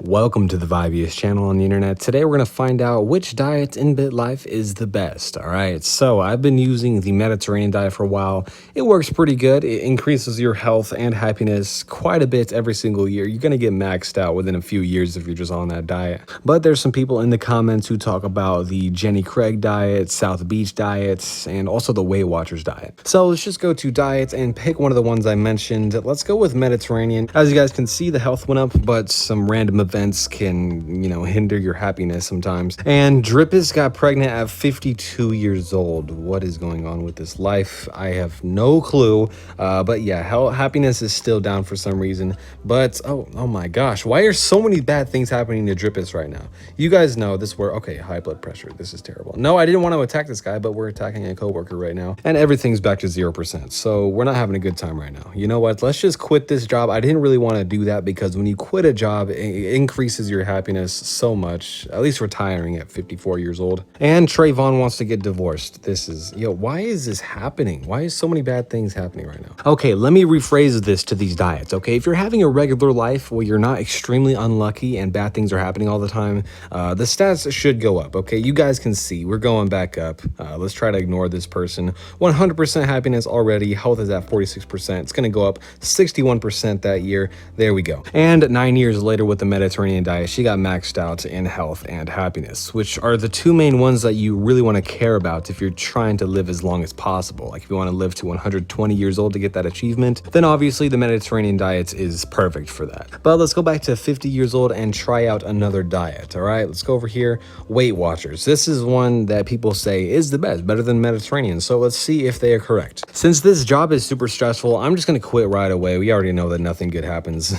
Welcome to the Vibeest channel on the internet. Today we're going to find out which diet in BitLife is the best. All right, so I've been using the Mediterranean diet for a while. It works pretty good. It increases your health and happiness quite a bit every single year. You're going to get maxed out within a few years if you're just on that diet. But there's some people in the comments who talk about the Jenny Craig diet, South Beach diets, and also the Weight Watchers diet. So let's just go to diets and pick one of the ones I mentioned. Let's go with Mediterranean. As you guys can see, the health went up, but some random events can, hinder your happiness sometimes. And Drippus got pregnant at 52 years old. What is going on with this life? I have no clue. But yeah, happiness is still down for some reason. But oh my gosh, why are so many bad things happening to Drippus right now? You guys know this where okay, high blood pressure. This is terrible. No, I didn't want to attack this guy, but we're attacking a coworker right now, and everything's back to 0%. So we're not having a good time right now. You know what? Let's just quit this job. I didn't really want to do that because when you quit a job, it increases your happiness so much, at least retiring at 54 years old. And Trayvon wants to get divorced. This is, why is this happening? Why is so many bad things happening right now? Okay, let me rephrase this to these diets, okay? If you're having a regular life where you're not extremely unlucky and bad things are happening all the time, the stats should go up, okay? You guys can see, we're going back up. Let's try to ignore this person. 100% happiness already, health is at 46%. It's gonna go up 61% that year. There we go. And 9 years later with the Mediterranean diet, she got maxed out in health and happiness, which are the two main ones that you really want to care about if you're trying to live as long as possible. Like if you want to live to 120 years old to get that achievement, then obviously the Mediterranean diet is perfect for that. But let's go back to 50 years old and try out another diet. All right, let's go over here. Weight Watchers. This is one that people say is the best, better than Mediterranean. So let's see if they are correct. Since this job is super stressful, I'm just going to quit right away. We already know that nothing good happens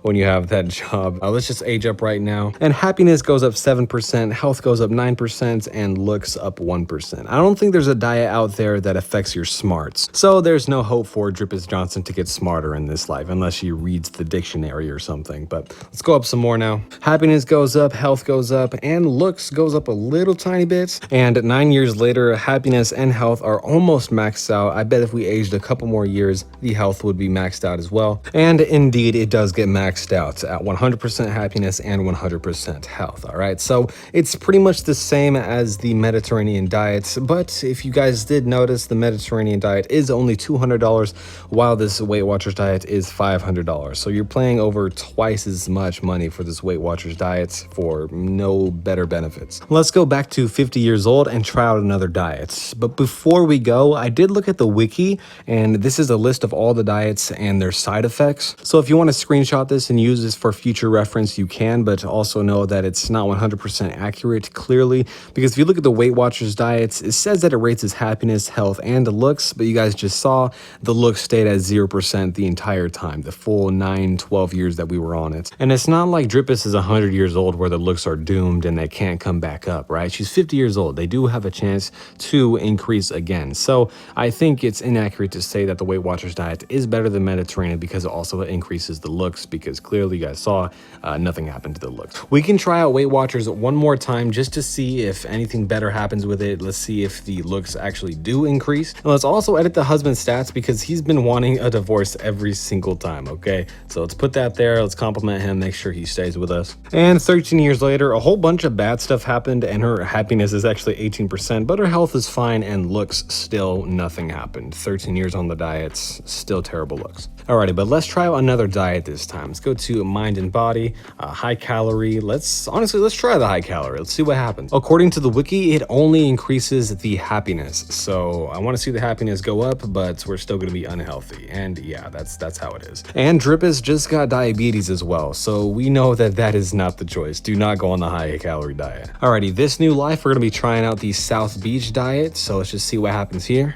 when you have that job. Let's just age up right now. And happiness goes up 7%, health goes up 9%, and looks up 1%. I don't think there's a diet out there that affects your smarts. So there's no hope for Drippus Johnson to get smarter in this life unless she reads the dictionary or something. But let's go up some more now. Happiness goes up, health goes up, and looks goes up a little tiny bit. And 9 years later, happiness and health are almost maxed out. I bet if we aged a couple more years, the health would be maxed out as well. And indeed, it does get maxed out at 100% happiness and 100% health. All right, so it's pretty much the same as the Mediterranean diet, but if you guys did notice, the Mediterranean diet is only $200 while this Weight Watchers diet is $500. So you're paying over twice as much money for this Weight Watchers diet for no better benefits. Let's go back to 50 years old and try out another diet. But before we go, I did look at the wiki, and this is a list of all the diets and their side effects. So if you want to screenshot this and use this for future reference, you can, but also know that it's not 100% accurate clearly, because if you look at the Weight Watchers diets, it says that it rates as happiness, health, and looks, but you guys just saw the looks stayed at 0% the entire time, the full 9-12 years that we were on it. And it's not like Drippus is 100 years old where the looks are doomed and they can't come back up, right? She's 50 years old. They do have a chance to increase again. So I think it's inaccurate to say that the Weight Watchers diet is better than Mediterranean because it also increases the looks, because clearly you guys saw nothing happened to the looks. We can try out Weight Watchers one more time just to see if anything better happens with it. Let's see if the looks actually do increase. And let's also edit the husband's stats because he's been wanting a divorce every single time, okay? So let's put that there. Let's compliment him, make sure he stays with us. And 13 years later, a whole bunch of bad stuff happened and her happiness is actually 18%, but her health is fine and looks still nothing happened. 13 years on the diets, still terrible looks. Alrighty, but let's try out another diet this time. Let's go to mind and body, high calorie. Let's try the high calorie. Let's see what happens. According to the wiki, it only increases the happiness. So I want to see the happiness go up, but we're still going to be unhealthy. And yeah, that's how it is. And Drippus just got diabetes as well. So we know that that is not the choice. Do not go on the high calorie diet. Alrighty, this new life, we're going to be trying out the South Beach diet. So let's just see what happens here.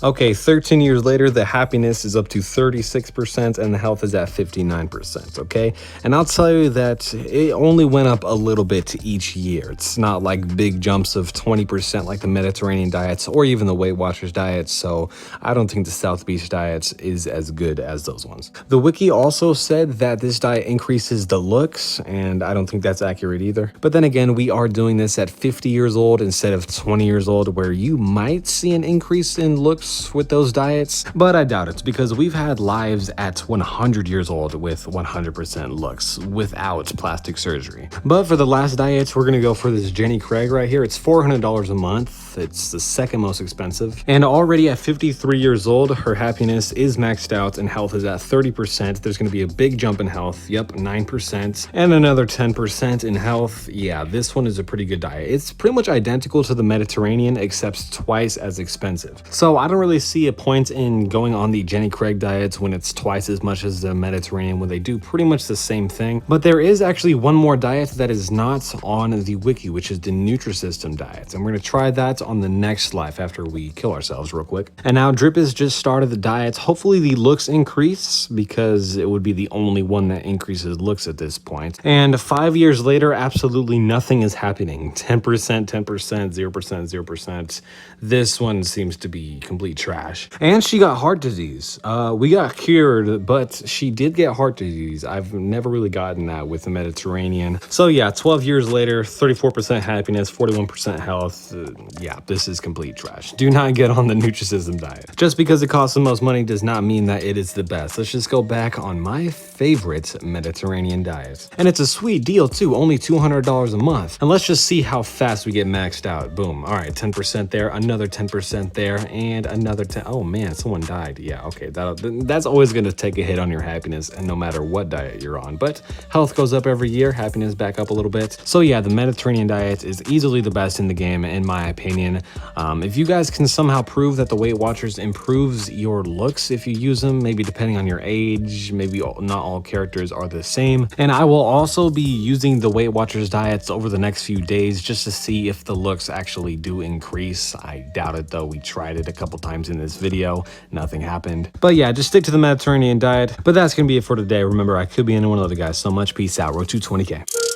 Okay, 13 years later, the happiness is up to 36% and the health is at 59%, okay? And I'll tell you that it only went up a little bit each year. It's not like big jumps of 20% like the Mediterranean diets or even the Weight Watchers diets, so I don't think the South Beach diets is as good as those ones. The wiki also said that this diet increases the looks, and I don't think that's accurate either. But then again, we are doing this at 50 years old instead of 20 years old, where you might see an increase in looks with those diets, but I doubt it because we've had lives at 100 years old with 100% looks without plastic surgery. But for the last diet, we're gonna go for this Jenny Craig right here. It's $400 a month. It's the second most expensive. And already at 53 years old, her happiness is maxed out and health is at 30%. There's gonna be a big jump in health. Yep, 9%. And another 10% in health. Yeah, this one is a pretty good diet. It's pretty much identical to the Mediterranean, except twice as expensive. So I don't really see a point in going on the Jenny Craig diets when it's twice as much as the Mediterranean, when they do pretty much the same thing. But there is actually one more diet that is not on the wiki, which is the Nutrisystem diet. And we're gonna try that on the next life after we kill ourselves real quick. And now Drip has just started the diet. Hopefully the looks increase, because it would be the only one that increases looks at this point. And 5 years later, absolutely nothing is happening. 10%, 10%, 0%, 0%. This one seems to be complete trash. And she got heart disease. We got cured, but she did get heart disease. I've never really gotten that with the Mediterranean. So yeah, 12 years later, 34% happiness, 41% health. Yeah, this is complete trash. Do not get on the Nutrisystem diet. Just because it costs the most money does not mean that it is the best. Let's just go back on my favorite Mediterranean diet. And it's a sweet deal too, only $200 a month. And let's just see how fast we get maxed out. Boom. All right, 10% there, another 10% there, and another 10. Oh man, someone died. Yeah, okay, that's always gonna take a hit on your happiness, and no matter what diet you're on. But health goes up every year, happiness back up a little bit. So yeah, the Mediterranean diet is easily the best in the game, in my opinion. If you guys can somehow prove that the Weight Watchers improves your looks if you use them, maybe depending on your age, maybe not all characters are the same. And I will also be using the Weight Watchers diets over the next few days just to see if the looks actually do increase. I doubt it though. We tried it a couple times in this video, nothing happened. But yeah, just stick to the Mediterranean diet. But that's gonna be it for today. Remember, I could be anyone of the guys so much. Peace out. Road to 20K.